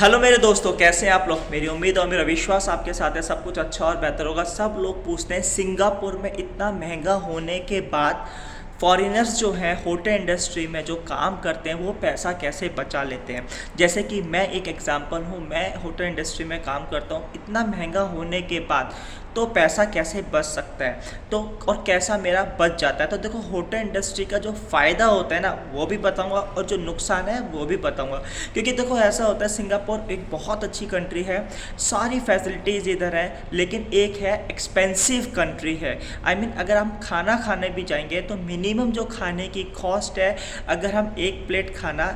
Hello मेरे दोस्तों, कैसे हैं आप लोग। मेरी उम्मीद और मेरा विश्वास आपके साथ है सब कुछ अच्छा और बेहतर होगा। सब लोग पूछते हैं सिंगापुर में इतना महंगा होने के बाद फॉरेनर्स जो हैं होटल इंडस्ट्री में जो काम करते हैं वो पैसा कैसे बचा लेते हैं। जैसे कि मैं एक एग्जांपल हूँ, मैं होटल इंडस्ट्री में काम करता हूँ। इतना महंगा होने के बाद तो पैसा कैसे बच सकता है तो और कैसा मेरा बच जाता है। तो देखो, होटल इंडस्ट्री का जो फ़ायदा होता है ना वो भी बताऊंगा और जो नुकसान है वो भी बताऊंगा। क्योंकि देखो ऐसा होता है, सिंगापुर एक बहुत अच्छी कंट्री है, सारी फैसिलिटीज़ इधर है, लेकिन एक है एक्सपेंसिव कंट्री है। आई मीन अगर हम खाना खाने भी जाएंगे तो मिनिमम जो खाने की कॉस्ट है, अगर हम एक प्लेट खाना,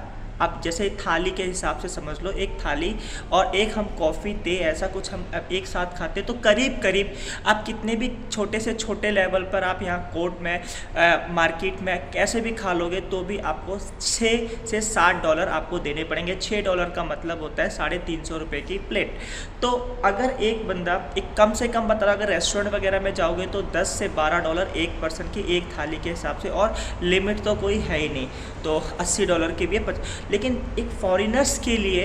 आप जैसे थाली के हिसाब से समझ लो, एक थाली और एक हम कॉफ़ी टे ऐसा कुछ हम अब एक साथ खाते तो करीब करीब आप कितने भी छोटे से छोटे लेवल पर आप यहाँ कोर्ट में मार्केट में कैसे भी खा लोगे तो भी आपको 6 से 7 डॉलर आपको देने पड़ेंगे। 6 डॉलर का मतलब होता है 350 रुपये की प्लेट। तो अगर एक बंदा, एक कम से कम बता रहा, अगर रेस्टोरेंट वगैरह में जाओगे तो 10 से 12 डॉलर एक पर्सन की एक थाली के हिसाब से, और लिमिट तो कोई है ही नहीं, तो 80 डॉलर की भी है। लेकिन एक फॉरेनर्स के लिए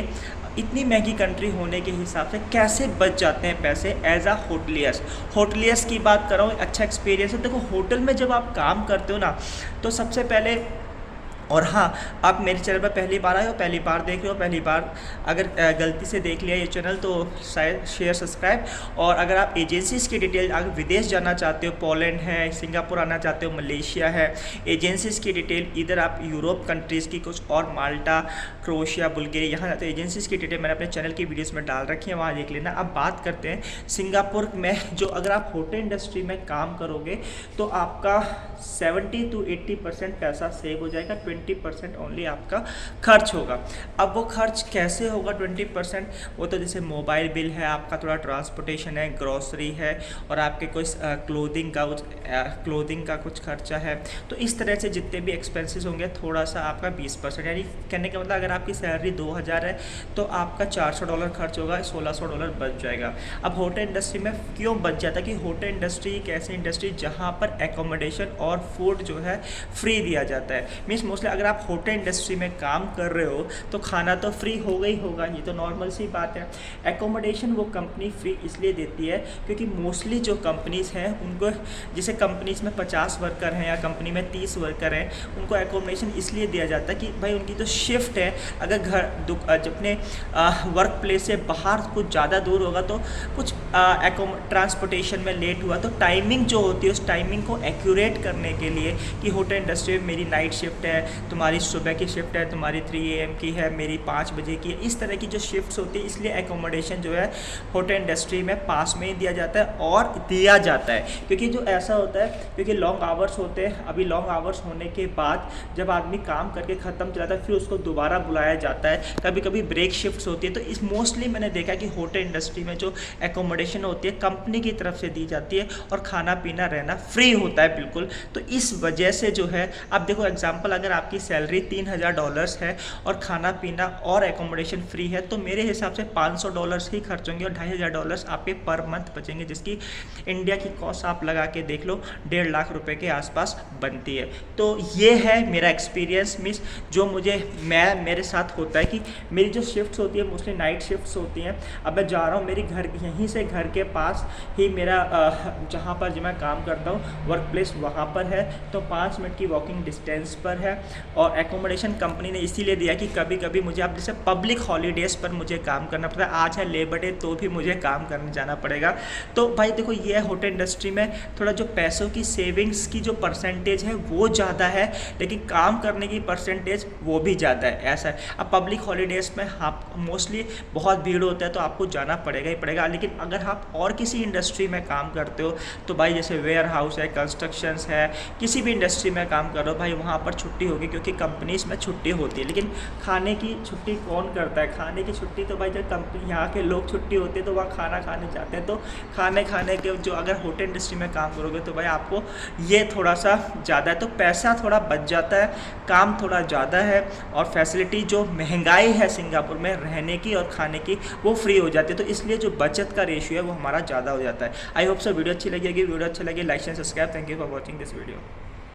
इतनी महंगी कंट्री होने के हिसाब से कैसे बच जाते हैं पैसे एज आ होटलियर्स की बात कर रहा हूँ। अच्छा एक्सपीरियंस है। देखो, होटल में जब आप काम करते हो ना तो सबसे पहले, और हाँ, आप मेरे चैनल पर पहली बार आए हो, पहली बार देख रहे हो, पहली बार अगर गलती से देख लिया ये चैनल तो शायद शेयर सब्सक्राइब। और अगर आप एजेंसीज़ की डिटेल, अगर विदेश जाना चाहते हो, पोलैंड है, सिंगापुर आना चाहते हो, मलेशिया है, एजेंसीज़ की डिटेल, इधर आप यूरोप कंट्रीज़ की कुछ और, माल्टा, क्रोएशिया, बुल्गारिया, यहाँ जाते हो, एजेंसीज़ की डिटेल मैंने अपने चैनल की वीडियोज़ में डाल रखी है, वहाँ देख लेना। अब बात करते हैं सिंगापुर में, जो अगर आप होटल इंडस्ट्री में काम करोगे तो आपका 70 to 80% पैसा सेव हो जाएगा, 20% ओनली आपका खर्च होगा। अब वो खर्च कैसे होगा 20%? वो तो जैसे मोबाइल बिल है आपका, थोड़ा ट्रांसपोर्टेशन है, ग्रॉसरी है, और आपके कोई क्लोथिंग का कुछ खर्चा है। तो इस तरह से जितने भी एक्सपेंसेस होंगे, थोड़ा सा आपका 20%, यानी कहने का मतलब अगर आपकी सैलरी 2000 है तो आपका 400 डॉलर खर्च होगा, 1600 डॉलर बच जाएगा। अब होटल इंडस्ट्री में क्यों बच जाता है कि होटल इंडस्ट्री एक ऐसी इंडस्ट्री जहाँ पर एकोमोडेशन और फूड जो है फ्री दिया जाता है। मीन्स मोस्टली अगर आप होटल इंडस्ट्री में काम कर रहे हो तो खाना तो फ्री होगा ही होगा, ये तो नॉर्मल सी बात है। एकोमोडेशन वो कंपनी फ्री इसलिए देती है क्योंकि मोस्टली जो कंपनीज़ हैं उनको, जैसे कंपनीज़ में 50 वर्कर हैं या कंपनी में 30 वर्कर हैं, उनको एकोमोडेशन इसलिए दिया जाता है कि भाई उनकी जो शिफ्ट है, अगर अपने वर्क प्लेस से बाहर कुछ ज़्यादा दूर होगा तो कुछ ट्रांसपोर्टेशन में लेट हुआ तो टाइमिंग जो होती है उस टाइमिंग को एक्यूरेट करने के लिए, कि होटल इंडस्ट्री में मेरी नाइट शिफ्ट है, तुम्हारी सुबह की शिफ्ट है, तुम्हारी 3 AM की है, मेरी 5 बजे की है, इस तरह की जो शिफ्ट्स होती है, इसलिए एकोमोडेशन जो है होटल इंडस्ट्री में पास में ही दिया जाता है और दिया जाता है। क्योंकि जो ऐसा होता है, क्योंकि लॉन्ग आवर्स होते हैं, अभी लॉन्ग आवर्स होने के बाद जब आदमी काम करके ख़त्म चला जाता है फिर उसको दोबारा बुलाया जाता है, कभी कभी ब्रेक शिफ्ट्स होती है। तो इस मोस्टली मैंने देखा कि होटल इंडस्ट्री में जो एकोमोडेशन होती है कंपनी की तरफ से दी जाती है और खाना पीना रहना फ्री होता है बिल्कुल। तो इस वजह से जो है, अब देखो एग्जांपल, अगर आपकी सैलरी 3000 डॉलर्स है और खाना पीना और एकोमोडेशन फ्री है तो मेरे हिसाब से 500 डॉलर्स ही खर्च होंगे और 2500 डॉलर्स आपके पर मंथ बचेंगे, जिसकी इंडिया की कॉस्ट आप लगा के देख लो 1.5 लाख रुपए के आसपास बनती है। तो ये है मेरा एक्सपीरियंस। मीन्स जो मेरे साथ होता है कि मेरी जो शिफ्ट्स होती है मोस्टली नाइट शिफ्ट्स होती हैं। अब मैं जा रहा हूँ, मेरी घर यहीं से घर के पास ही मेरा जहाँ पर जो मैं काम करता हूँ वर्क प्लेस वहाँ पर है, तो 5 मिनट की वॉकिंग डिस्टेंस पर है। और एकोमोडेशन कंपनी ने इसीलिए दिया कि कभी कभी मुझे, अब जैसे पब्लिक हॉलीडेज़ पर मुझे काम करना पड़ता है, आज है लेबर डे तो भी मुझे काम करने जाना पड़ेगा। तो भाई देखो, ये होटल इंडस्ट्री में थोड़ा जो पैसों की सेविंग्स की जो परसेंटेज है वो ज़्यादा है, लेकिन काम करने की परसेंटेज वो भी ज़्यादा है, ऐसा है। अब पब्लिक हॉलीडेज़ में आप मोस्टली बहुत भीड़ होता है तो आपको जाना पड़ेगा ही पड़ेगा। लेकिन अगर आप और किसी इंडस्ट्री में काम करते हो तो भाई जैसे वेयर हाउस है, कंस्ट्रक्शंस है, किसी भी इंडस्ट्री में काम कर रहे हो भाई, वहाँ पर छुट्टी होगी क्योंकि कंपनीज में छुट्टी होती है। लेकिन खाने की छुट्टी कौन करता है? खाने की छुट्टी तो भाई जब कंपनी, यहाँ के लोग छुट्टी होती है तो वहाँ खाना खाने जाते हैं। तो खाने के जो, अगर होटल इंडस्ट्री में काम करोगे तो भाई आपको ये थोड़ा सा ज़्यादा है, तो पैसा थोड़ा बच जाता है, काम थोड़ा ज़्यादा है, और फैसिलिटी जो महंगाई है सिंगापुर में रहने की और खाने की वो फ्री हो जाती है। तो इसलिए जो बचत का रेशियो है वो हमारा ज़्यादा हो जाता है। आई होप सो वीडियो अच्छी लगेगी। वीडियो अच्छी लगी like and subscribe. Thank you for watching this video.